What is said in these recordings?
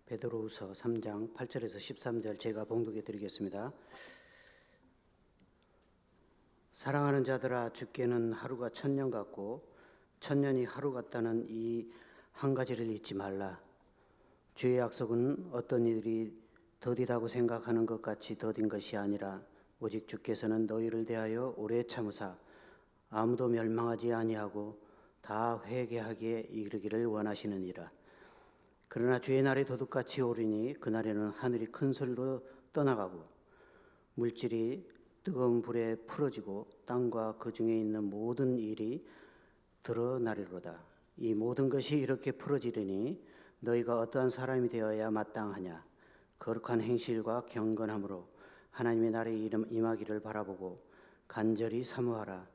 베드로후서 3장 8절에서 13절 제가 봉독해 드리겠습니다. 사랑하는 자들아, 주께는 하루가 천년 같고 천년이 하루 같다는 이 한 가지를 잊지 말라. 주의 약속은 어떤 이들이 더디다고 생각하는 것 같이 더딘 것이 아니라 오직 주께서는 너희를 대하여 오래 참으사 아무도 멸망하지 아니하고 다 회개하기에 이르기를 원하시느니라. 그러나 주의 날이 도둑같이 오리니 그날에는 하늘이 큰 소리로 떠나가고 물질이 뜨거운 불에 풀어지고 땅과 그 중에 있는 모든 일이 드러나리로다. 이 모든 것이 이렇게 풀어지리니 너희가 어떠한 사람이 되어야 마땅하냐. 거룩한 행실과 경건함으로 하나님의 날이 임하기를 바라보고 간절히 사모하라.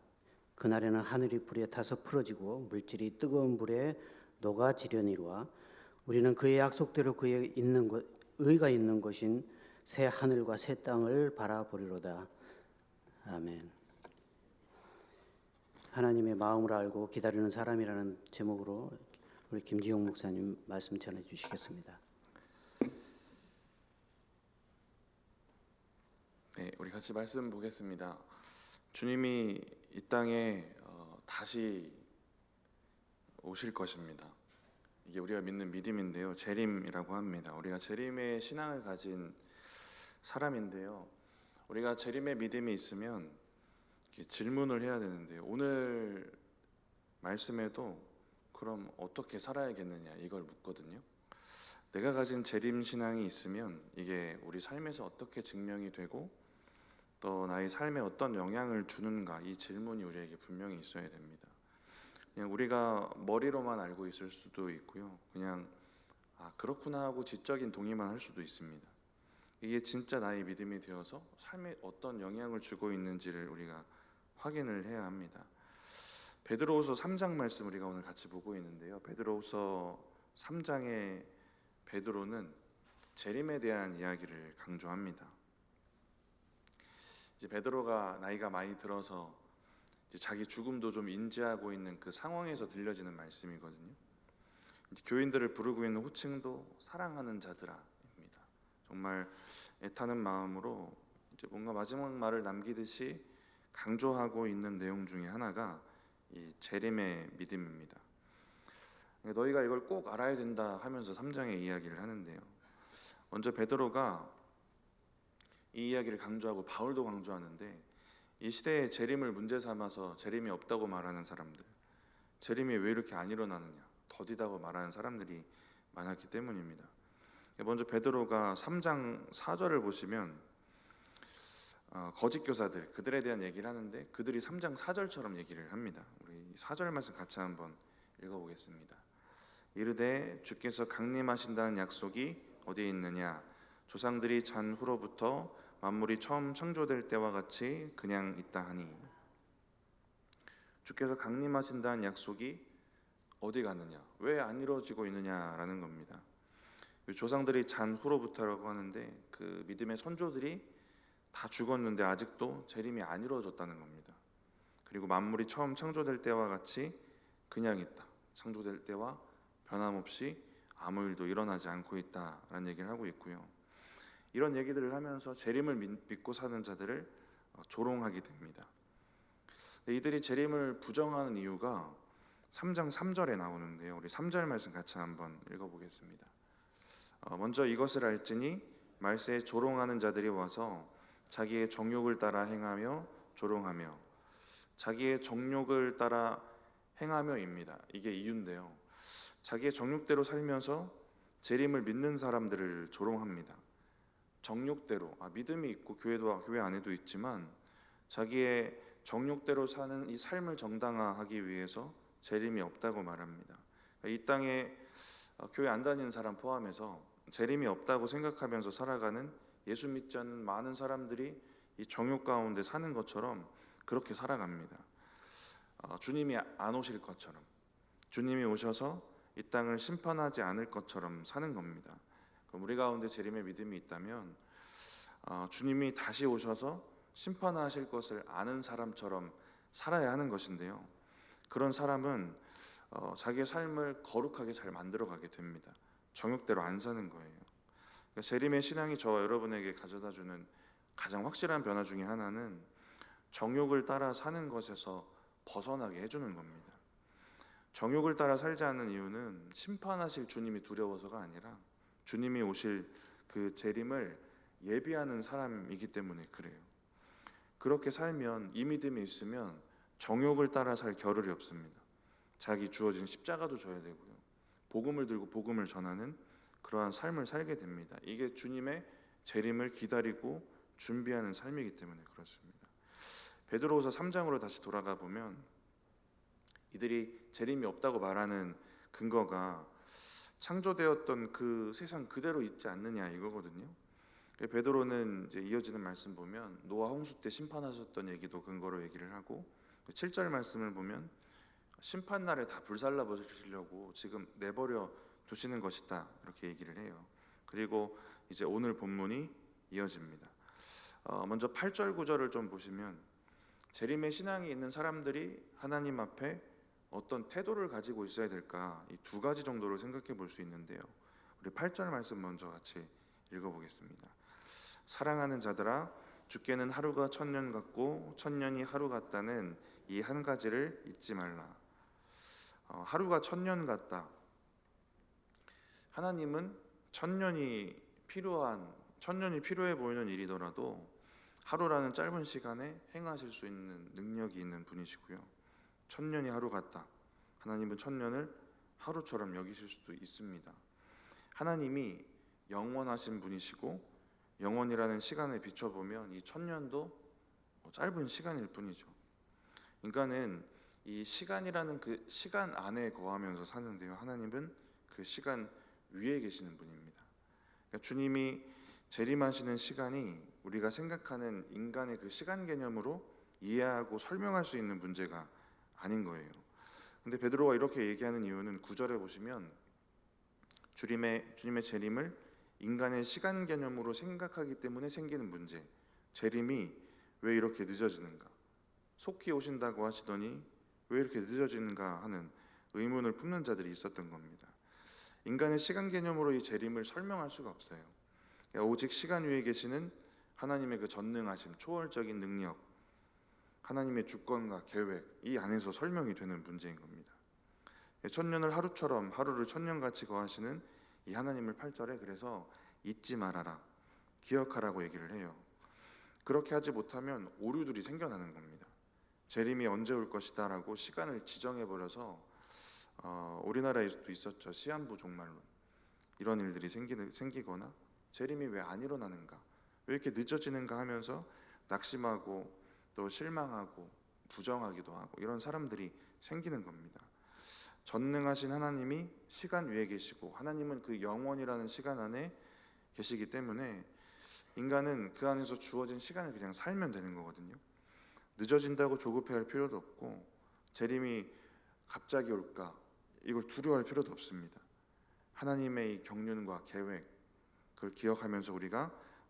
그날에는 하늘이 불에 타서 풀어지고 물질이 뜨거운 불에 녹아지려니와 우리는 그의 약속대로 그의 의가 있는 곳인 새 하늘과 새 땅을 바라보리로다. 아멘. 하나님의 마음을 알고 기다리는 사람이라는 제목으로 우리 김지용 목사님 말씀 전해 주시겠습니다. 네, 우리 같이 말씀 보겠습니다. 주님이 이 땅에 다시 오실 것입니다. 이게 우리가 믿는 믿음인데요, 재림이라고 합니다. 우리가 재림의 신앙을 가진 사람인데요, 우리가 재림의 믿음이 있으면 질문을 해야 되는데요, 오늘 말씀에도 그럼 어떻게 살아야겠느냐 이걸 묻거든요. 내가 가진 재림 신앙이 있으면 이게 우리 삶에서 어떻게 증명이 되고 또 나의 삶에 어떤 영향을 주는가, 이 질문이 우리에게 분명히 있어야 됩니다. 그냥 우리가 머리로만 알고 있을 수도 있고요, 그냥 그렇구나 하고 지적인 동의만 할 수도 있습니다. 이게 진짜 나의 믿음이 되어서 삶에 어떤 영향을 주고 있는지를 우리가 확인을 해야 합니다. 베드로후서 3장 말씀 우리가 오늘 같이 보고 있는데요, 베드로후서 3장의 베드로는 재림에 대한 이야기를 강조합니다. 이제 베드로가 나이가 많이 들어서 이제 자기 죽음도 좀 인지하고 있는 그 상황에서 들려지는 말씀이거든요. 이제 교인들을 부르고 있는 호칭도 사랑하는 자들아입니다. 정말 애타는 마음으로 이제 뭔가 마지막 말을 남기듯이 강조하고 있는 내용 중에 하나가 이 재림의 믿음입니다. 너희가 이걸 꼭 알아야 된다 하면서 3장의 이야기를 하는데요, 먼저 베드로가 이 이야기를 강조하고 바울도 강조하는데, 이 시대에 재림을 문제 삼아서 재림이 없다고 말하는 사람들, 재림이 왜 이렇게 안 일어나느냐, 더디다고 말하는 사람들이 많았기 때문입니다. 먼저 베드로가 3장 4절을 보시면 거짓 교사들, 그들에 대한 얘기를 하는데 그들이 3장 4절처럼 얘기를 합니다. 우리 4절 말씀 같이 한번 읽어보겠습니다. 이르되 주께서 강림하신다는 약속이 어디에 있느냐, 조상들이 잔 후로부터 만물이 처음 창조될 때와 같이 그냥 있다 하니. 주께서 강림하신다는 약속이 어디 가느냐, 왜 안 이루어지고 있느냐라는 겁니다. 조상들이 잔 후로부터라고 하는데 그 믿음의 선조들이 다 죽었는데 아직도 재림이 안 이루어졌다는 겁니다. 그리고 만물이 처음 창조될 때와 같이 그냥 있다, 창조될 때와 변함없이 아무 일도 일어나지 않고 있다라는 얘기를 하고 있고요, 이런 얘기들을 하면서 재림을 믿고 사는 자들을 조롱하게 됩니다. 이들이 재림을 부정하는 이유가 3장 3절에 나오는데요, 우리 3절 말씀 같이 한번 읽어보겠습니다. 먼저 이것을 알지니 말세에 조롱하는 자들이 와서 자기의 정욕을 따라 행하며 조롱하며, 자기의 정욕을 따라 행하며입니다. 이게 이유인데요, 자기의 정욕대로 살면서 재림을 믿는 사람들을 조롱합니다. 정욕대로, 믿음이 있고 교회 안에도 있지만 자기의 정욕대로 사는 이 삶을 정당화하기 위해서 재림이 없다고 말합니다. 이 땅에 교회 안 다니는 사람 포함해서 재림이 없다고 생각하면서 살아가는 예수 믿지 않는 많은 사람들이 이 정욕 가운데 사는 것처럼 그렇게 살아갑니다. 주님이 안 오실 것처럼, 주님이 오셔서 이 땅을 심판하지 않을 것처럼 사는 겁니다. 우리 가운데 재림의 믿음이 있다면 주님이 다시 오셔서 심판하실 것을 아는 사람처럼 살아야 하는 것인데요, 그런 사람은 자기의 삶을 거룩하게 잘 만들어가게 됩니다. 정욕대로 안 사는 거예요. 그러니까 재림의 신앙이 저와 여러분에게 가져다주는 가장 확실한 변화 중에 하나는 정욕을 따라 사는 것에서 벗어나게 해주는 겁니다. 정욕을 따라 살지 않는 이유는 심판하실 주님이 두려워서가 아니라 주님이 오실 그 재림을 예비하는 사람이기 때문에 그래요. 그렇게 살면, 이 믿음이 있으면 정욕을 따라 살 겨를이 없습니다. 자기 주어진 십자가도 져야 되고요, 복음을 들고 복음을 전하는 그러한 삶을 살게 됩니다. 이게 주님의 재림을 기다리고 준비하는 삶이기 때문에 그렇습니다. 베드로후서 3장으로 다시 돌아가 보면 이들이 재림이 없다고 말하는 근거가 창조되었던 그 세상 그대로 있지 않느냐 이거거든요. 베드로는 이제 이어지는 말씀 보면 노아 홍수 때 심판하셨던 얘기도 근거로 얘기를 하고, 7절 말씀을 보면 심판 날에 다 불살라 버리시려고 지금 내버려 두시는 것이다 이렇게 얘기를 해요. 그리고 이제 오늘 본문이 이어집니다. 먼저 8절 9절을 좀 보시면 재림의 신앙이 있는 사람들이 하나님 앞에 어떤 태도를 가지고 있어야 될까, 이 두 가지 정도를 생각해 볼 수 있는데요. 우리 8절 말씀 먼저 같이 읽어보겠습니다. 사랑하는 자들아, 주께는 하루가 천년 같고 천년이 하루 같다는 이 한 가지를 잊지 말라. 하루가 천년 같다. 하나님은 천년이 필요해 보이는 일이더라도 하루라는 짧은 시간에 행하실 수 있는 능력이 있는 분이시고요, 천년이 하루 같다. 하나님은 천년을 하루처럼 여기실 수도 있습니다. 하나님이 영원하신 분이시고 영원이라는 시간을 비춰보면 이 천년도 짧은 시간일 뿐이죠. 인간은 이 시간이라는 그 시간 안에 거하면서 사는데요, 하나님은 그 시간 위에 계시는 분입니다. 그러니까 주님이 재림하시는 시간이 우리가 생각하는 인간의 그 시간 개념으로 이해하고 설명할 수 있는 문제가 아닌 거예요. 근데 베드로가 이렇게 얘기하는 이유는 9절에 보시면 주님의 재림을 인간의 시간 개념으로 생각하기 때문에 생기는 문제, 재림이 왜 이렇게 늦어지는가, 속히 오신다고 하시더니 왜 이렇게 늦어지는가 하는 의문을 품는 자들이 있었던 겁니다. 인간의 시간 개념으로 이 재림을 설명할 수가 없어요. 오직 시간 위에 계시는 하나님의 그 전능하심, 초월적인 능력, 하나님의 주권과 계획, 이 안에서 설명이 되는 문제인 겁니다. 천년을 하루처럼, 하루를 천년같이 거하시는 이 하나님을 8절에 그래서 잊지 말아라, 기억하라고 얘기를 해요. 그렇게 하지 못하면 오류들이 생겨나는 겁니다. 재림이 언제 올 것이다 라고 시간을 지정해버려서 우리나라에도 있었죠. 시한부 종말론, 이런 일들이 생기거나 재림이 왜 안 일어나는가, 왜 이렇게 늦어지는가 하면서 낙심하고 또 실망하고 부정하기도 하고 이런 사람들이 생기는 겁니다. 전능하신 하나님이 시간 위에 계시고 하나님은 그 영원이라는 시간 안에 계시기 때문에 인간은 그 안에서 주어진 시간을 그냥 살면 되는 거거든요. 늦어진다고 조급해할 필요도 없고 재림이 갑자기 올까 이걸 두려워할 필요도 없습니다. 하나님의 이 경륜과 계획, 그걸 기억하면서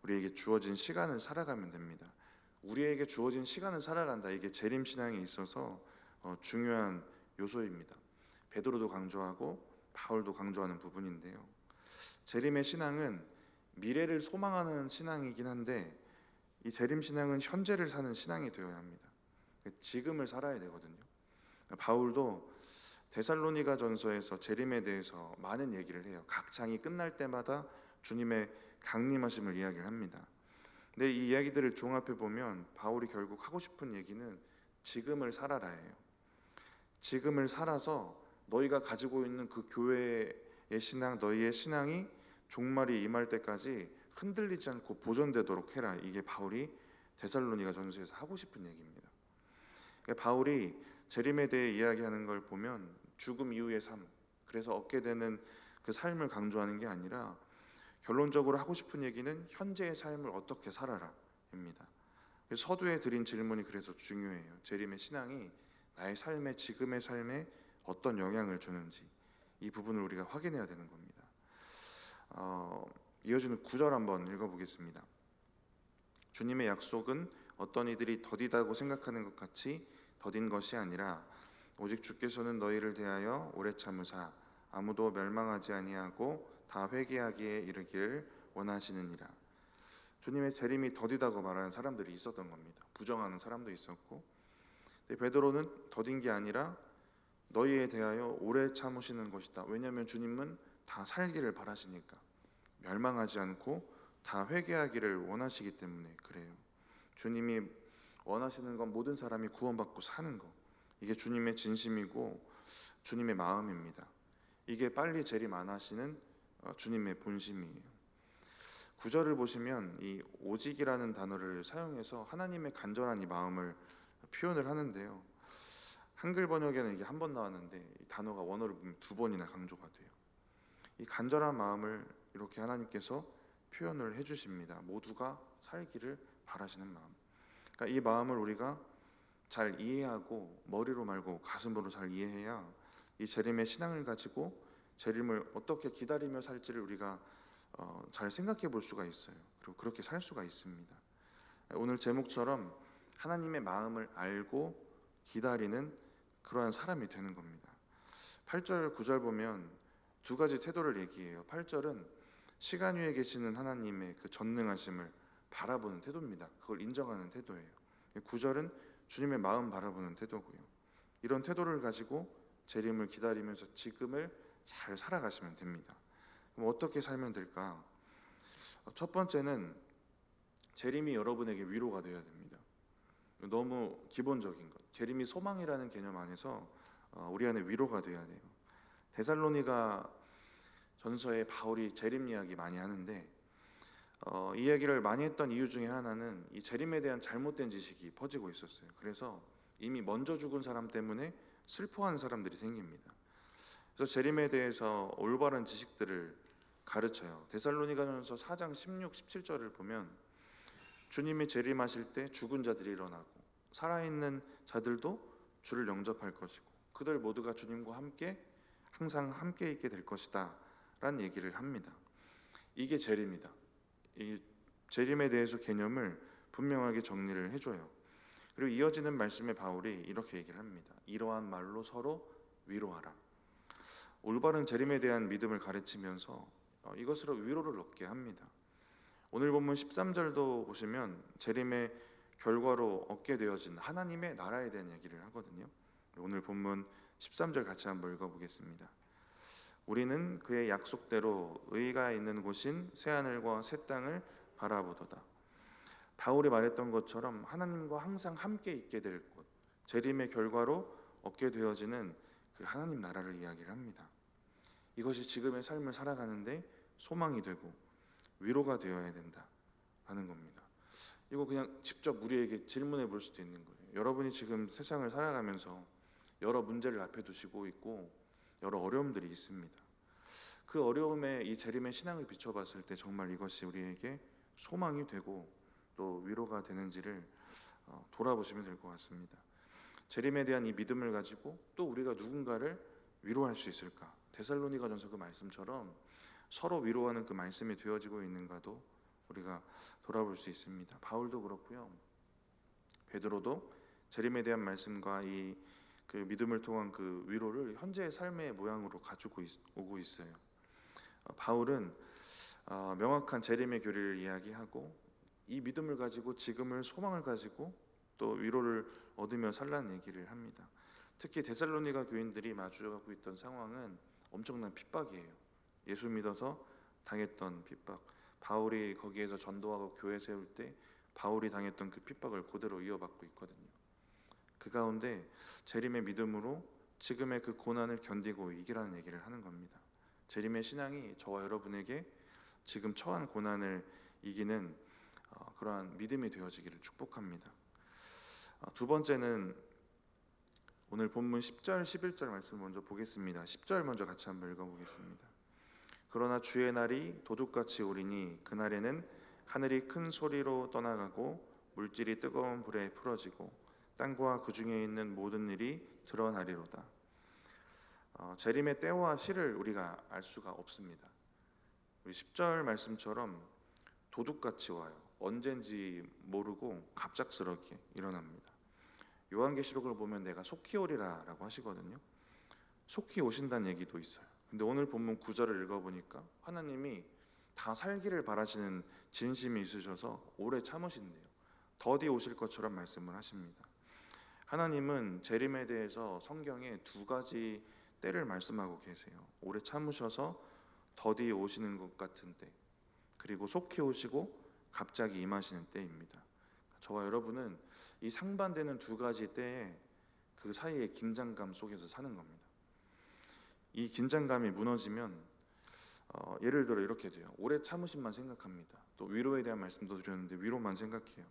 우리에게 주어진 시간을 살아가면 됩니다. 우리에게 주어진 시간을 살아간다, 이게 재림 신앙에 있어서 중요한 요소입니다. 베드로도 강조하고 바울도 강조하는 부분인데요, 재림의 신앙은 미래를 소망하는 신앙이긴 한데 이 재림 신앙은 현재를 사는 신앙이 되어야 합니다. 지금을 살아야 되거든요. 바울도 데살로니가 전서에서 재림에 대해서 많은 얘기를 해요. 각 장이 끝날 때마다 주님의 강림하심을 이야기를 합니다. 근데 이 이야기들을 종합해 보면 바울이 결국 하고 싶은 얘기는 지금을 살아라예요. 지금을 살아서 너희가 가지고 있는 그 교회의 신앙, 너희의 신앙이 종말이 임할 때까지 흔들리지 않고 보존되도록 해라. 이게 바울이 데살로니가 전서에서 하고 싶은 얘기입니다. 그러니까 바울이 재림에 대해 이야기하는 걸 보면 죽음 이후의 삶, 그래서 얻게 되는 그 삶을 강조하는 게 아니라 결론적으로 하고 싶은 얘기는 현재의 삶을 어떻게 살아라입니다. 서두에 드린 질문이 그래서 중요해요. 재림의 신앙이 나의 삶에, 지금의 삶에 어떤 영향을 주는지, 이 부분을 우리가 확인해야 되는 겁니다. 이어지는 9절 한번 읽어보겠습니다. 주님의 약속은 어떤 이들이 더디다고 생각하는 것 같이 더딘 것이 아니라 오직 주께서는 너희를 대하여 오래 참으사 아무도 멸망하지 아니하고 다 회개하기에 이르기를 원하시느니라. 주님의 재림이 더디다고 말하는 사람들이 있었던 겁니다. 부정하는 사람도 있었고, 근데 베드로는 더딘 게 아니라 너희에 대하여 오래 참으시는 것이다. 왜냐하면 주님은 다 살기를 바라시니까, 멸망하지 않고 다 회개하기를 원하시기 때문에 그래요. 주님이 원하시는 건 모든 사람이 구원받고 사는 거, 이게 주님의 진심이고 주님의 마음입니다. 이게 빨리 재림 안 하시는 주님의 본심이에요. 구절을 보시면 이 오직이라는 단어를 사용해서 하나님의 간절한 이 마음을 표현을 하는데요. 한글 번역에는 이게 한 번 나왔는데 이 단어가 원어를 보면 2번이나 강조가 돼요. 이 간절한 마음을 이렇게 하나님께서 표현을 해주십니다. 모두가 살기를 바라시는 마음. 그러니까 이 마음을 우리가 잘 이해하고 머리로 말고 가슴으로 잘 이해해야 이 재림의 신앙을 가지고 재림을 어떻게 기다리며 살지를 우리가 잘 생각해 볼 수가 있어요. 그리고 그렇게 살 수가 있습니다. 오늘 제목처럼 하나님의 마음을 알고 기다리는 그러한 사람이 되는 겁니다. 8절 9절 보면 두 가지 태도를 얘기해요. 8절은 시간 위에 계시는 하나님의 그 전능하심을 바라보는 태도입니다. 그걸 인정하는 태도예요. 9절은 주님의 마음 바라보는 태도고요. 이런 태도를 가지고 재림을 기다리면서 지금을 잘 살아가시면 됩니다. 그럼 어떻게 살면 될까? 첫 번째는 재림이 여러분에게 위로가 되어야 됩니다. 너무 기본적인 것. 재림이 소망이라는 개념 안에서 우리 안에 위로가 되어야 돼요. 데살로니가 전서에 바울이 재림 이야기 많이 하는데 이 이야기를 많이 했던 이유 중에 하나는 이 재림에 대한 잘못된 지식이 퍼지고 있었어요. 그래서 이미 먼저 죽은 사람 때문에 슬퍼하는 사람들이 생깁니다. 그래서 재림에 대해서 올바른 지식들을 가르쳐요. 데살로니가전서 4장 16, 17절을 보면 주님이 재림하실 때 죽은 자들이 일어나고 살아있는 자들도 주를 영접할 것이고 그들 모두가 주님과 함께 항상 함께 있게 될 것이다 라는 얘기를 합니다. 이게 재림이다. 이 재림에 대해서 개념을 분명하게 정리를 해줘요. 그리고 이어지는 말씀에 바울이 이렇게 얘기를 합니다. 이러한 말로 서로 위로하라. 올바른 재림에 대한 믿음을 가르치면서 이것으로 위로를 얻게 합니다. 오늘 본문 13절도 보시면 재림의 결과로 얻게 되어진 하나님의 나라에 대한 얘기를 하거든요. 오늘 본문 13절 같이 한번 읽어보겠습니다. 우리는 그의 약속대로 의가 있는 곳인 새하늘과 새 땅을 바라보도다. 바울이 말했던 것처럼 하나님과 항상 함께 있게 될 곳, 재림의 결과로 얻게 되어지는 그 하나님 나라를 이야기를 합니다. 이것이 지금의 삶을 살아가는데 소망이 되고 위로가 되어야 된다라는 겁니다. 이거 그냥 직접 우리에게 질문해 볼 수도 있는 거예요. 여러분이 지금 세상을 살아가면서 여러 문제를 앞에 두시고 있고 여러 어려움들이 있습니다. 그 어려움에 이 재림의 신앙을 비춰봤을 때 정말 이것이 우리에게 소망이 되고 또 위로가 되는지를 돌아보시면 될 것 같습니다. 재림에 대한 이 믿음을 가지고 또 우리가 누군가를 위로할 수 있을까? 데살로니가전서 그 말씀처럼 서로 위로하는 그 말씀이 되어지고 있는가도 우리가 돌아볼 수 있습니다. 바울도 그렇고요. 베드로도 재림에 대한 말씀과 이 그 믿음을 통한 그 위로를 현재의 삶의 모양으로 가지고 오고 있어요. 바울은 명확한 재림의 교리를 이야기하고 이 믿음을 가지고 지금을 소망을 가지고 또 위로를 얻으며 살라는 얘기를 합니다. 특히 데살로니가 교인들이 마주하고 있던 상황은 엄청난 핍박이에요. 예수 믿어서 당했던 핍박. 바울이 거기에서 전도하고 교회 세울 때 바울이 당했던 그 핍박을 그대로 이어받고 있거든요. 그 가운데 재림의 믿음으로 지금의 그 고난을 견디고 이기라는 얘기를 하는 겁니다. 재림의 신앙이 저와 여러분에게 지금 처한 고난을 이기는 그러한 믿음이 되어지기를 축복합니다. 두 번째는 오늘 본문 10절, 11절 말씀 먼저 보겠습니다. 10절 먼저 같이 한번 읽어보겠습니다. 그러나 주의 날이 도둑같이 오리니 그날에는 하늘이 큰 소리로 떠나가고 물질이 뜨거운 불에 풀어지고 땅과 그 중에 있는 모든 일이 드러나리로다. 재림의 때와 시를 우리가 알 수가 없습니다. 10절 말씀처럼 도둑같이 와요. 언젠지 모르고 갑작스럽게 일어납니다. 요한계시록을 보면 내가 속히 오리라 라고 하시거든요. 속히 오신다는 얘기도 있어요. 근데 오늘 본문 9절을 읽어보니까 하나님이 다 살기를 바라시는 진심이 있으셔서 오래 참으신대요. 더디 오실 것처럼 말씀을 하십니다. 하나님은 재림에 대해서 성경에 두 가지 때를 말씀하고 계세요. 오래 참으셔서 더디 오시는 것 같은 때, 그리고 속히 오시고 갑자기 임하시는 때입니다. 저와 여러분은 이 상반되는 두 가지 때에 그 사이의 긴장감 속에서 사는 겁니다. 이 긴장감이 무너지면 예를 들어 이렇게 돼요. 오래 참으심만 생각합니다. 또 위로에 대한 말씀도 드렸는데 위로만 생각해요.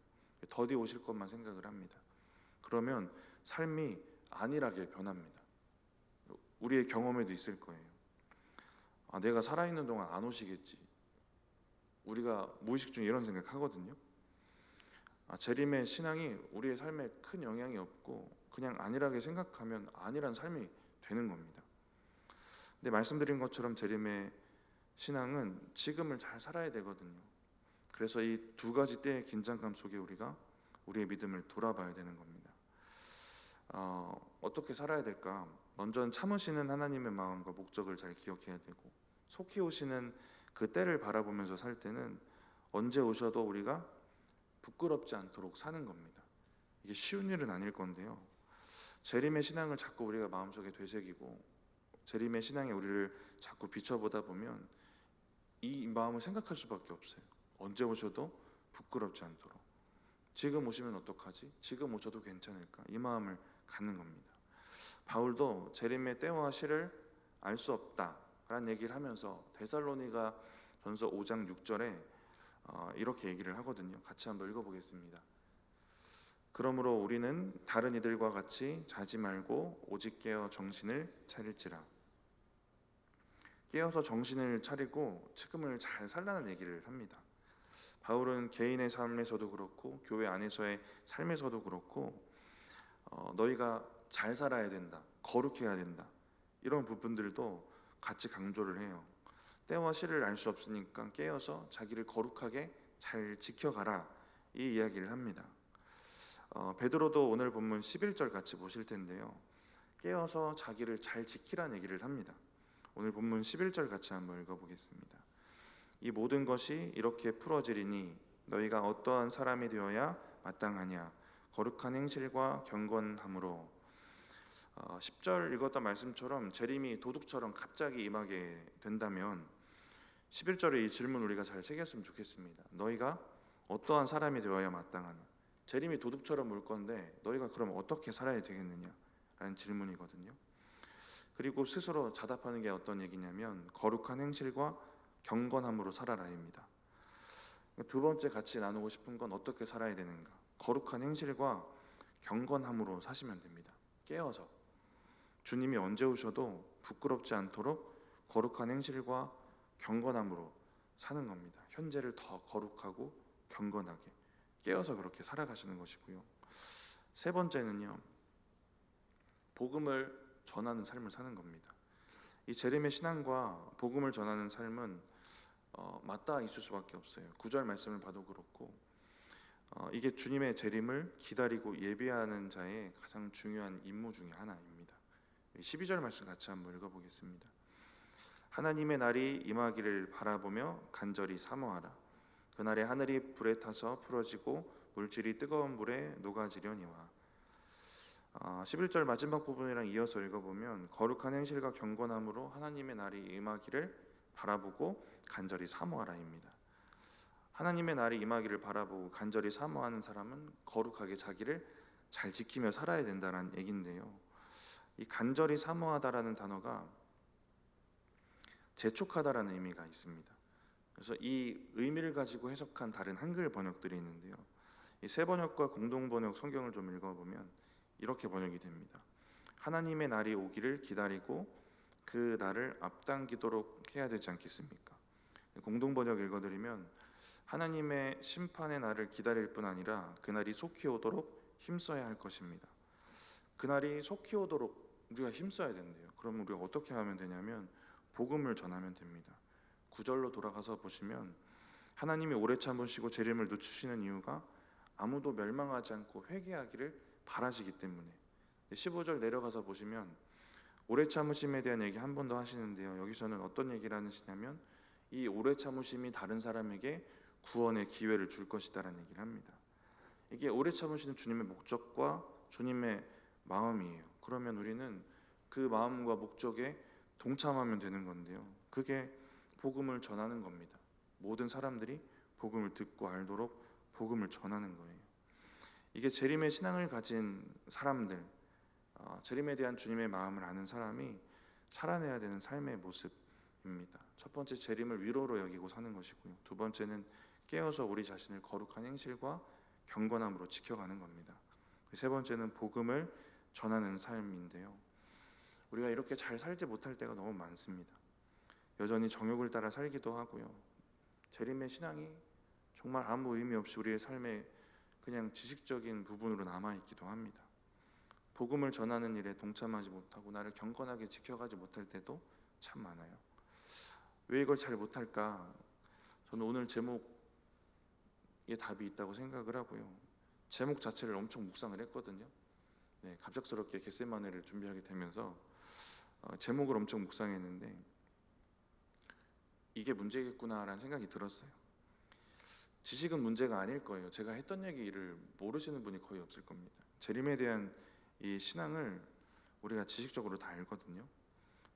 더디 오실 것만 생각을 합니다. 그러면 삶이 안일하게 변합니다. 우리의 경험에도 있을 거예요. 내가 살아있는 동안 안 오시겠지. 우리가 무의식 중에 이런 생각하거든요. 재림의 신앙이 우리의 삶에 큰 영향이 없고 그냥 안일하게 생각하면 안일한 삶이 되는 겁니다. 근데 말씀드린 것처럼 재림의 신앙은 지금을 잘 살아야 되거든요. 그래서 이 두 가지 때의 긴장감 속에 우리가 우리의 믿음을 돌아봐야 되는 겁니다. 어떻게 살아야 될까? 먼저는 참으시는 하나님의 마음과 목적을 잘 기억해야 되고, 속히 오시는 그 때를 바라보면서 살 때는 언제 오셔도 우리가 부끄럽지 않도록 사는 겁니다. 이게 쉬운 일은 아닐 건데요. 재림의 신앙을 자꾸 우리가 마음속에 되새기고 재림의 신앙에 우리를 자꾸 비춰보다 보면 이 마음을 생각할 수밖에 없어요. 언제 오셔도 부끄럽지 않도록. 지금 오시면 어떡하지? 지금 오셔도 괜찮을까? 이 마음을 갖는 겁니다. 바울도 재림의 때와 시를 알 수 없다라는 얘기를 하면서 데살로니가 전서 5장 6절에 이렇게 얘기를 하거든요. 같이 한번 읽어보겠습니다. 그러므로 우리는 다른 이들과 같이 자지 말고 오직 깨어 정신을 차릴지라. 깨어서 정신을 차리고 지금을 잘 살라는 얘기를 합니다. 바울은 개인의 삶에서도 그렇고 교회 안에서의 삶에서도 그렇고 너희가 잘 살아야 된다, 거룩해야 된다, 이런 부분들도 같이 강조를 해요. 때와 시를 알 수 없으니까 깨어서 자기를 거룩하게 잘 지켜가라, 이 이야기를 합니다. 베드로도 오늘 본문 11절 같이 보실 텐데요. 깨어서 자기를 잘 지키라는 얘기를 합니다. 오늘 본문 11절 같이 한번 읽어보겠습니다. 이 모든 것이 이렇게 풀어지리니 너희가 어떠한 사람이 되어야 마땅하냐, 거룩한 행실과 경건함으로. 10절 읽었던 말씀처럼 재림이 도둑처럼 갑자기 임하게 된다면 11절에 이 질문 우리가 잘 새겼으면 좋겠습니다. 너희가 어떠한 사람이 되어야 마땅하냐. 재림이 도둑처럼 올 건데 너희가 그럼 어떻게 살아야 되겠느냐 라는 질문이거든요. 그리고 스스로 자답하는 게 어떤 얘기냐면 거룩한 행실과 경건함으로 살아라입니다. 두 번째 같이 나누고 싶은 건 어떻게 살아야 되는가. 거룩한 행실과 경건함으로 사시면 됩니다. 깨어서 주님이 언제 오셔도 부끄럽지 않도록 거룩한 행실과 경건함으로 사는 겁니다. 현재를 더 거룩하고 경건하게 깨어서 그렇게 살아가시는 것이고요. 세 번째는요, 복음을 전하는 삶을 사는 겁니다. 이 재림의 신앙과 복음을 전하는 삶은 맞닿아 있을 수밖에 없어요. 9절 말씀을 봐도 그렇고 이게 주님의 재림을 기다리고 예비하는 자의 가장 중요한 임무 중에 하나입니다. 12절 말씀 같이 한번 읽어보겠습니다. 하나님의 날이 임하기를 바라보며 간절히 사모하라. 그날에 하늘이 불에 타서 풀어지고 물질이 뜨거운 물에 녹아지려니와. 11절 마지막 부분이랑 이어서 읽어보면 거룩한 행실과 경건함으로 하나님의 날이 임하기를 바라보고 간절히 사모하라입니다. 하나님의 날이 임하기를 바라보고 간절히 사모하는 사람은 거룩하게 자기를 잘 지키며 살아야 된다는 얘기인데요. 이 간절히 사모하다라는 단어가 재촉하다라는 의미가 있습니다. 그래서 이 의미를 가지고 해석한 다른 한글 번역들이 있는데요. 이 새 번역과 공동 번역 성경을 좀 읽어보면 이렇게 번역이 됩니다. 하나님의 날이 오기를 기다리고 그 날을 앞당기도록 해야 되지 않겠습니까? 공동 번역 읽어드리면 하나님의 심판의 날을 기다릴 뿐 아니라 그날이 속히 오도록 힘써야 할 것입니다. 그날이 속히 오도록 우리가 힘써야 된대요. 그럼 우리가 어떻게 하면 되냐면 복음을 전하면 됩니다. 9절로 돌아가서 보시면 하나님이 오래 참으시고 재림을 늦추시는 이유가 아무도 멸망하지 않고 회개하기를 바라시기 때문에. 15절 내려가서 보시면 오래 참으심에 대한 얘기 한 번 더 하시는데요. 여기서는 어떤 얘기를 하시냐면 이 오래 참으심이 다른 사람에게 구원의 기회를 줄 것이다라는 얘기를 합니다. 이게 오래 참으시는 주님의 목적과 주님의 마음이에요. 그러면 우리는 그 마음과 목적에 동참하면 되는 건데요. 그게 복음을 전하는 겁니다. 모든 사람들이 복음을 듣고 알도록 복음을 전하는 거예요. 이게 재림의 신앙을 가진 사람들, 재림에 대한 주님의 마음을 아는 사람이 살아내야 되는 삶의 모습입니다. 첫 번째, 재림을 위로로 여기고 사는 것이고요. 두 번째는 깨어서 우리 자신을 거룩한 행실과 경건함으로 지켜가는 겁니다. 세 번째는 복음을 전하는 삶인데요. 우리가 이렇게 잘 살지 못할 때가 너무 많습니다. 여전히 정욕을 따라 살기도 하고요. 재림의 신앙이 정말 아무 의미 없이 우리의 삶에 그냥 지식적인 부분으로 남아있기도 합니다. 복음을 전하는 일에 동참하지 못하고 나를 경건하게 지켜가지 못할 때도 참 많아요. 왜 이걸 잘 못할까? 저는 오늘 제목에 답이 있다고 생각을 하고요. 제목 자체를 엄청 묵상을 했거든요. 네, 갑작스럽게 겟세마네를 준비하게 되면서 제목을 엄청 묵상했는데 이게 문제겠구나라는 생각이 들었어요. 지식은 문제가 아닐 거예요. 제가 했던 얘기를 모르시는 분이 거의 없을 겁니다. 재림에 대한 이 신앙을 우리가 지식적으로 다 알거든요.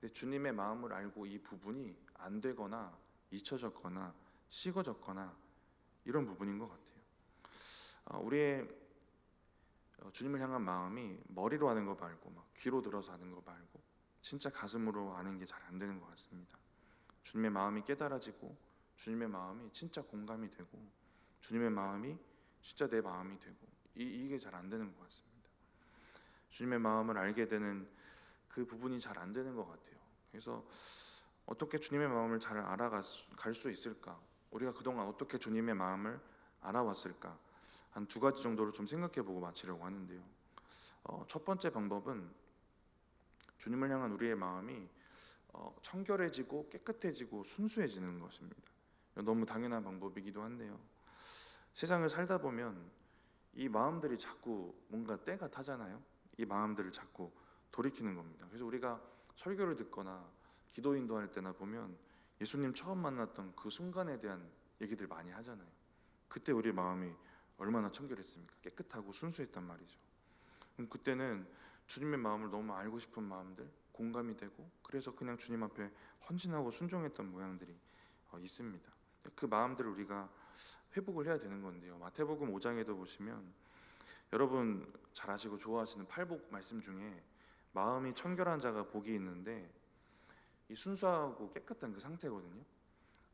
근데 주님의 마음을 알고 이 부분이 안 되거나 잊혀졌거나 식어졌거나 이런 부분인 것 같아요. 우리의 주님을 향한 마음이 머리로 하는 거 말고 막 귀로 들어서 하는 거 말고 진짜 가슴으로 아는 게 잘 안 되는 것 같습니다. 주님의 마음이 깨달아지고 주님의 마음이 진짜 공감이 되고 주님의 마음이 진짜 내 마음이 되고 이게 잘 안 되는 것 같습니다. 주님의 마음을 알게 되는 그 부분이 잘 안 되는 것 같아요. 그래서 어떻게 주님의 마음을 잘 알아갈 수 있을까? 우리가 그동안 어떻게 주님의 마음을 알아왔을까? 한 두 가지 정도로 좀 생각해보고 마치려고 하는데요. 첫 번째 방법은 주님을 향한 우리의 마음이 청결해지고 깨끗해지고 순수해지는 것입니다. 너무 당연한 방법이기도 한데요. 세상을 살다 보면 이 마음들이 자꾸 뭔가 때가 타잖아요. 이 마음들을 자꾸 돌이키는 겁니다. 그래서 우리가 설교를 듣거나 기도 인도할 때나 보면 예수님 처음 만났던 그 순간에 대한 얘기들 많이 하잖아요. 그때 우리 마음이 얼마나 청결했습니까? 깨끗하고 순수했단 말이죠. 그럼 그때는 주님의 마음을 너무 알고 싶은 마음들, 공감이 되고 그래서 그냥 주님 앞에 헌신하고 순종했던 모양들이 있습니다. 그 마음들을 우리가 회복을 해야 되는 건데요. 마태복음 5장에도 보시면 여러분 잘 아시고 좋아하시는 팔복 말씀 중에 마음이 청결한 자가 복이 있는데 이 순수하고 깨끗한 그 상태거든요.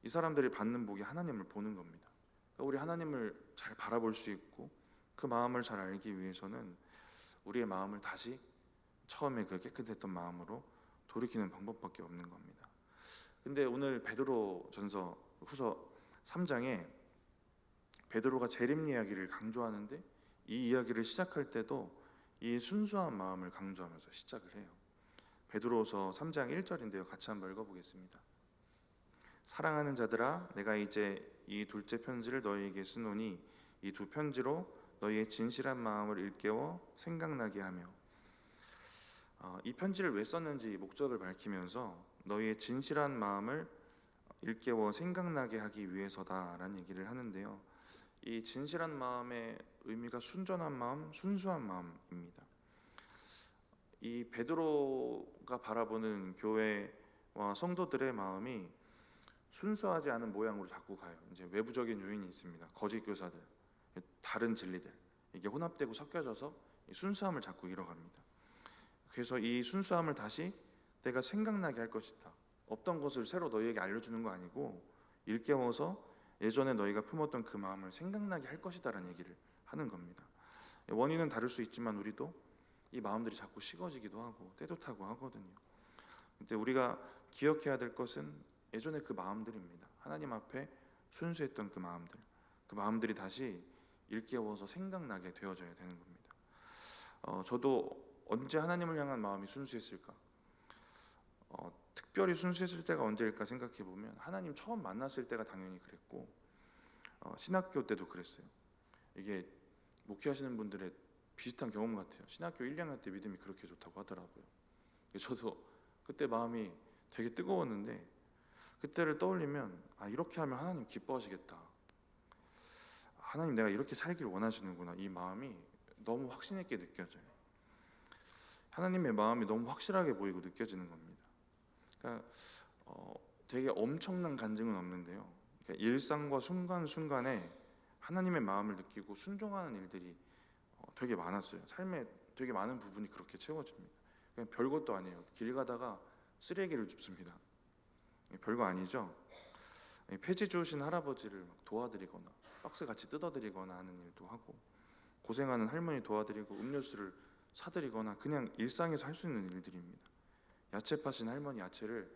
이 사람들이 받는 복이 하나님을 보는 겁니다. 그러니까 우리 하나님을 잘 바라볼 수 있고 그 마음을 잘 알기 위해서는 우리의 마음을 다시 처음에 그 깨끗했던 마음으로 돌이키는 방법밖에 없는 겁니다. 근데 오늘 베드로전서 후서 3장에 베드로가 재림 이야기를 강조하는데 이 이야기를 시작할 때도 이 순수한 마음을 강조하면서 시작을 해요. 베드로서 3장 1절인데요. 같이 한번 읽어보겠습니다. 사랑하는 자들아, 내가 이제 이 둘째 편지를 너희에게 쓰노니 이 두 편지로 너희의 진실한 마음을 일깨워 생각나게 하며, 이 편지를 왜 썼는지 목적을 밝히면서 너희의 진실한 마음을 일깨워 생각나게 하기 위해서다라는 얘기를 하는데요. 이 진실한 마음의 의미가 순전한 마음, 순수한 마음입니다. 이 베드로가 바라보는 교회와 성도들의 마음이 순수하지 않은 모양으로 자꾸 가요. 이제 외부적인 요인이 있습니다. 거짓 교사들, 다른 진리들, 이게 혼합되고 섞여져서 이 순수함을 자꾸 잃어갑니다. 그래서 이 순수함을 다시 내가 생각나게 할 것이다. 없던 것을 새로 너희에게 알려주는 거 아니고 일깨워서 예전에 너희가 품었던 그 마음을 생각나게 할 것이다라는 얘기를 하는 겁니다. 원인은 다를 수 있지만 우리도 이 마음들이 자꾸 식어지기도 하고 때도 타고 하거든요. 근데 우리가 기억해야 될 것은 예전에 그 마음들입니다. 하나님 앞에 순수했던 그 마음들이 다시 일깨워서 생각나게 되어져야 되는 겁니다. 저도 언제 하나님을 향한 마음이 순수했을까? 특별히 순수했을 때가 언제일까 생각해 보면 하나님 처음 만났을 때가 당연히 그랬고 신학교 때도 그랬어요. 이게 목회하시는 분들의 비슷한 경험 같아요. 신학교 1, 2학년 때 믿음이 그렇게 좋다고 하더라고요. 저도 그때 마음이 되게 뜨거웠는데 그때를 떠올리면 이렇게 하면 하나님 기뻐하시겠다. 하나님 내가 이렇게 살길 원하시는구나. 이 마음이 너무 확신 있게 느껴져요. 하나님의 마음이 너무 확실하게 보이고 느껴지는 겁니다. 그러니까 되게 엄청난 간증은 없는데요. 그러니까 일상과 순간순간에 하나님의 마음을 느끼고 순종하는 일들이 되게 많았어요. 삶에 되게 많은 부분이 그렇게 채워집니다. 그냥 별것도 아니에요. 길 가다가 쓰레기를 줍습니다. 별거 아니죠. 폐지 주우신 할아버지를 막 도와드리거나 박스 같이 뜯어드리거나 하는 일도 하고, 고생하는 할머니 도와드리고 음료수를 사드리거나 그냥 일상에서 할 수 있는 일들입니다. 야채 파신 할머니 야채를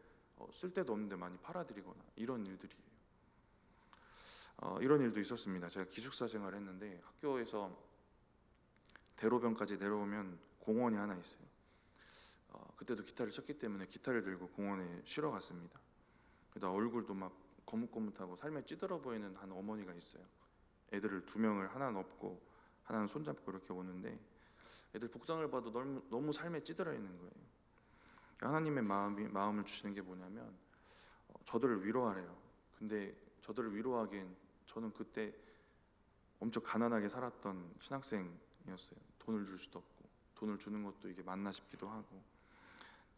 쓸데도 없는데 많이 팔아드리거나 이런 일들이에요. 이런 일도 있었습니다. 제가 기숙사 생활을 했는데 학교에서 대로변까지 내려오면 공원이 하나 있어요. 그때도 기타를 쳤기 때문에 기타를 들고 공원에 쉬러 갔습니다. 나 얼굴도 막 거뭇거뭇하고 삶에 찌들어 보이는 한 어머니가 있어요. 애들을 2명을 하나는 업고 하나는 손잡고 이렇게 오는데 애들 복장을 봐도 너무 삶에 찌들어 있는 거예요. 하나님의 마음을 주시는 게 뭐냐면 저들을 위로하래요. 근데 저들을 위로하기엔 저는 그때 엄청 가난하게 살았던 신학생이었어요. 돈을 줄 수도 없고 돈을 주는 것도 이게 맞나 싶기도 하고,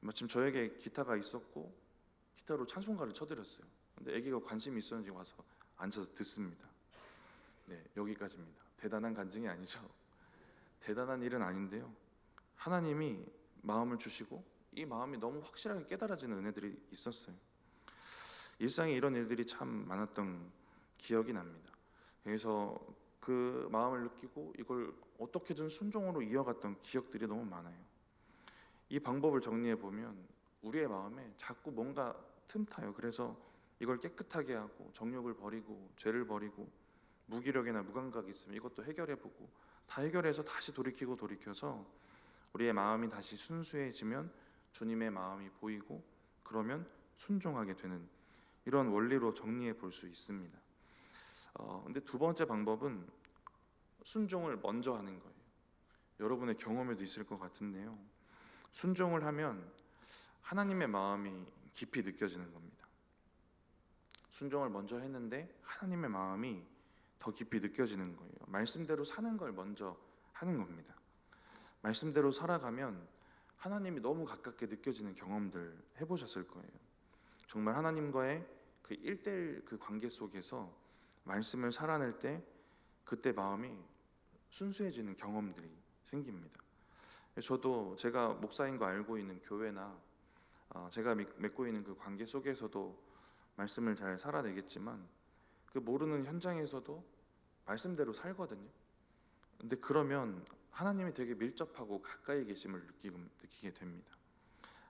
마침 저에게 기타가 있었고 기타로 찬송가를 쳐드렸어요. 근데 아기가 관심이 있었는지 와서 앉아서 듣습니다. 네, 여기까지입니다. 대단한 간증이 아니죠. 대단한 일은 아닌데요. 하나님이 마음을 주시고 이 마음이 너무 확실하게 깨달아지는 은혜들이 있었어요. 일상에 이런 일들이 참 많았던 기억이 납니다. 그래서 그 마음을 느끼고 이걸 어떻게든 순종으로 이어갔던 기억들이 너무 많아요. 이 방법을 정리해 보면 우리의 마음에 자꾸 뭔가 틈타요. 그래서 이걸 깨끗하게 하고 정욕을 버리고 죄를 버리고 무기력이나 무감각이 있으면 이것도 해결해보고 다 해결해서 다시 돌이켜서 우리의 마음이 다시 순수해지면 주님의 마음이 보이고 그러면 순종하게 되는, 이런 원리로 정리해 볼 수 있습니다. 근데 두 번째 방법은 순종을 먼저 하는 거예요. 여러분의 경험에도 있을 것 같은데요. 순종을 하면 하나님의 마음이 깊이 느껴지는 겁니다. 순종을 먼저 했는데 하나님의 마음이 더 깊이 느껴지는 거예요. 말씀대로 사는 걸 먼저 하는 겁니다. 말씀대로 살아가면 하나님이 너무 가깝게 느껴지는 경험들 해보셨을 거예요. 정말 하나님과의 그 1대1 그 관계 속에서 말씀을 살아낼 때 그때 마음이 순수해지는 경험들이 생깁니다. 저도 제가 목사인 거 알고 있는 교회나 제가 맺고 있는 그 관계 속에서도 말씀을 잘 살아내겠지만 그 모르는 현장에서도 말씀대로 살거든요. 근데 그러면 하나님이 되게 밀접하고 가까이 계심을 느끼게 됩니다.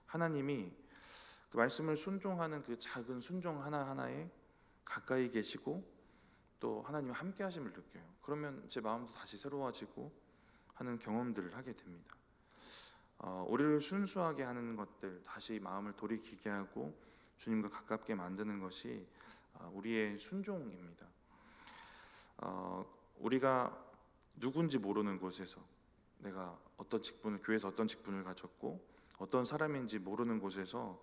하나님이 그 말씀을 순종하는 그 작은 순종 하나하나에 가까이 계시고 또 하나님이 함께 하심을 느껴요. 그러면 제 마음도 다시 새로워지고 하는 경험들을 하게 됩니다. 우리를 순수하게 하는 것들, 다시 마음을 돌이키게 하고 주님과 가깝게 만드는 것이 우리의 순종입니다. 우리가 누군지 모르는 곳에서, 내가 어떤 직분을, 교회에서 어떤 직분을 가졌고 어떤 사람인지 모르는 곳에서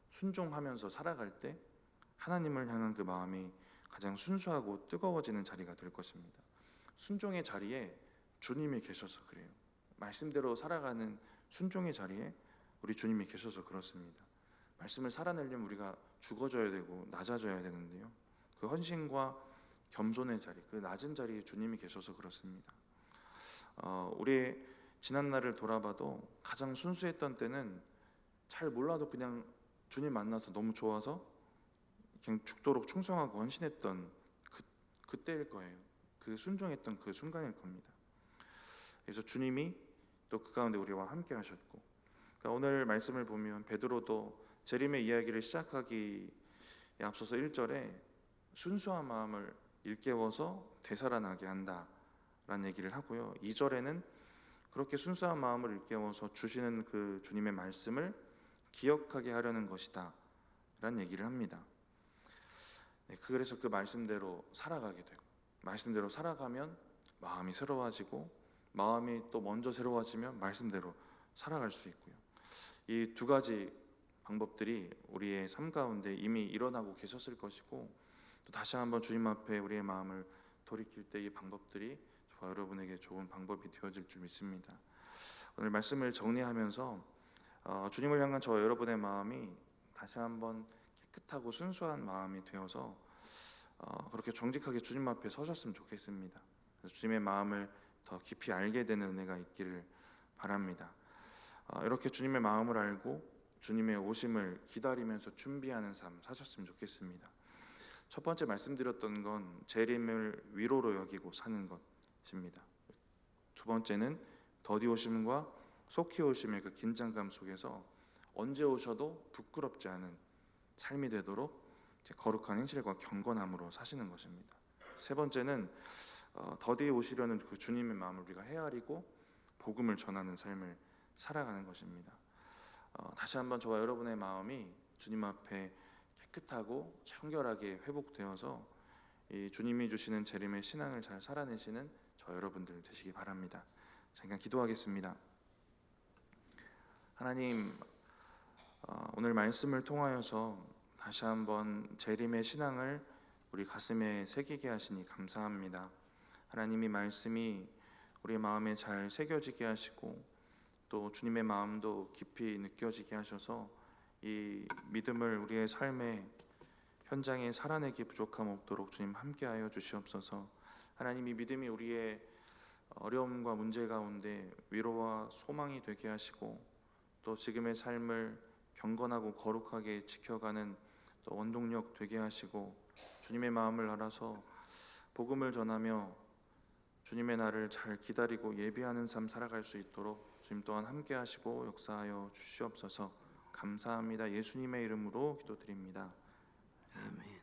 순종하면서 살아갈 때 하나님을 향한 그 마음이 가장 순수하고 뜨거워지는 자리가 될 것입니다. 순종의 자리에 주님이 계셔서 그래요. 말씀대로 살아가는 순종의 자리에 우리 주님이 계셔서 그렇습니다. 말씀을 살아내려면 우리가 죽어져야 되고 낮아져야 되는데요, 그 헌신과 겸손의 자리, 그 낮은 자리에 주님이 계셔서 그렇습니다. 우리의 지난 날을 돌아봐도 가장 순수했던 때는 잘 몰라도 그냥 주님 만나서 너무 좋아서 그냥 죽도록 충성하고 헌신했던 그때일 거예요. 그 순종했던 그 순간일 겁니다. 그래서 주님이 또 그 가운데 우리와 함께 하셨고, 그러니까 오늘 말씀을 보면 베드로도 재림의 이야기를 시작하기에 앞서서 1절에 순수한 마음을 일깨워서 되살아나게 한다라는 얘기를 하고요, 2절에는 그렇게 순수한 마음을 일깨워서 주시는 그 주님의 말씀을 기억하게 하려는 것이다 라는 얘기를 합니다. 그래서 그 말씀대로 살아가게 되고, 말씀대로 살아가면 마음이 새로워지고, 마음이 또 먼저 새로워지면 말씀대로 살아갈 수 있고요. 이 두 가지 방법들이 우리의 삶 가운데 이미 일어나고 계셨을 것이고, 또 다시 한번 주님 앞에 우리의 마음을 돌이킬 때 이 방법들이 저와 여러분에게 좋은 방법이 되어질 줄 믿습니다. 오늘 말씀을 정리하면서 주님을 향한 저와 여러분의 마음이 다시 한번 깨끗하고 순수한 마음이 되어서 그렇게 정직하게 주님 앞에 서셨으면 좋겠습니다. 그래서 주님의 마음을 더 깊이 알게 되는 은혜가 있기를 바랍니다. 이렇게 주님의 마음을 알고 주님의 오심을 기다리면서 준비하는 삶 사셨으면 좋겠습니다. 첫 번째 말씀드렸던 건 재림을 위로로 여기고 사는 것입니다. 두 번째는 더디 오심과 속히 오심의 그 긴장감 속에서 언제 오셔도 부끄럽지 않은 삶이 되도록 거룩한 행실과 경건함으로 사시는 것입니다. 세 번째는 더디 오시려는 그 주님의 마음을 우리가 헤아리고 복음을 전하는 삶을 살아가는 것입니다. 다시 한번 저와 여러분의 마음이 주님 앞에 깨끗하고 청결하게 회복되어서 이 주님이 주시는 재림의 신앙을 잘 살아내시는 저 여러분들 되시기 바랍니다. 잠깐 기도하겠습니다. 하나님, 오늘 말씀을 통하여서 다시 한번 재림의 신앙을 우리 가슴에 새기게 하시니 감사합니다. 하나님이 말씀이 우리 마음에 잘 새겨지게 하시고 또 주님의 마음도 깊이 느껴지게 하셔서 이 믿음을 우리의 삶의 현장에 살아내기 부족함 없도록 주님 함께하여 주시옵소서. 하나님이 믿음이 우리의 어려움과 문제 가운데 위로와 소망이 되게 하시고 또 지금의 삶을 경건하고 거룩하게 지켜가는 또 원동력 되게 하시고 주님의 마음을 알아서 복음을 전하며 주님의 날을 잘 기다리고 예비하는 삶 살아갈 수 있도록 주님 또한 함께 하시고 역사하여 주시옵소서. 감사합니다. 예수님의 이름으로 기도드립니다. 아멘.